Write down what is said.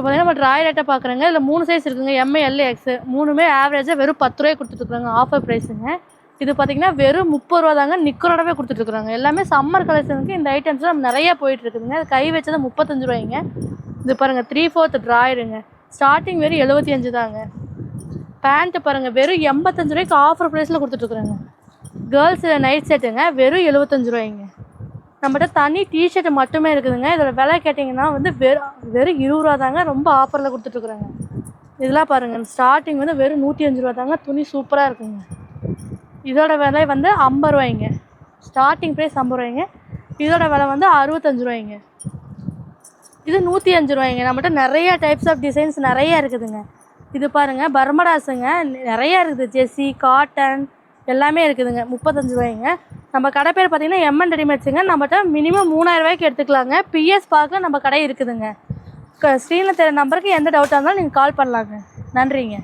இப்போ பார்த்தீங்கன்னா நம்ம ட்ராயர் ஐட்டம் பார்க்குறேங்க. இதில் 3 சைஸ் இருக்குங்க. M, L, X. 3மே ஆவரேஜாக வெறும் 10 ரூபாய்க்கு கொடுத்துட்ருக்குறாங்க. ஆஃபர் ப்ரைஸுங்க. இது பார்த்தீங்கன்னா வெறும் 30 ரூபா தாங்க நிக்கரோடவே கொடுத்துட்ருக்குறாங்க. எல்லாமே சம்மர் கலெக்ஷனுக்கு இந்த ஐட்டம்ஸ்லாம் நம்ம நிறையா போயிட்டுருக்குதுங்க. அது கை வச்சது 35 ரூபாய்ங்க. இது பாருங்கள் 3/4 ட்ராயருங்க. ஸ்டார்டிங் வெறும் 75 தாங்க. பேண்ட்டு பாருங்கள் வெறும் 85 ரூபாய்க்கு ஆஃபர் ப்ரைஸில் கொடுத்துட்ருக்குறாங்க. கேர்ள்ஸ் நைட் செட்டுங்க வெறும் 75 ரூபாய்ங்க. நம்மகிட்ட தனி டிஷர்ட் மட்டுமே இருக்குதுங்க. இதோட விலை கேட்டிங்கன்னா வந்து வெறும் 20 ரூபா தாங்க. ரொம்ப ஆஃபரில் கொடுத்துட்ருக்குறாங்க. இதெல்லாம் பாருங்கள் ஸ்டார்டிங் வந்து வெறும் 105 ரூபா தாங்க. துணி சூப்பராக இருக்குங்க. இதோட விலை வந்து 50 ரூபாய்ங்க. ஸ்டார்டிங் ப்ரைஸ் 50 ரூபாய்ங்க. இதோட விலை வந்து 65 ரூபாய்ங்க. இது 105 ரூபாய்ங்க. நம்மகிட்ட நிறைய டைப்ஸ் ஆஃப் டிசைன்ஸ் நிறையா இருக்குதுங்க. இது பாருங்கள் பர்மடாஸுங்க நிறையா இருக்குது. ஜெர்சி, காட்டன் எல்லாமே இருக்குதுங்க. 35 ரூபாய்ங்க. நம்ம கடை பேர் பார்த்தீங்கன்னா எம்என் ரெடிமேட்ஸுங்க. நம்மகிட்ட மினிமம் 3000 ரூபாய்க்கு எடுத்துக்கலாங்க. பிஎஸ் பார்க்கில் நம்ம கடை இருக்குதுங்க. ஸ்க்ரீனில் தெரிய நம்பருக்கு எந்த டவுட்டாக இருந்தாலும் நீங்கள் கால் பண்ணலாங்க. நன்றிங்க.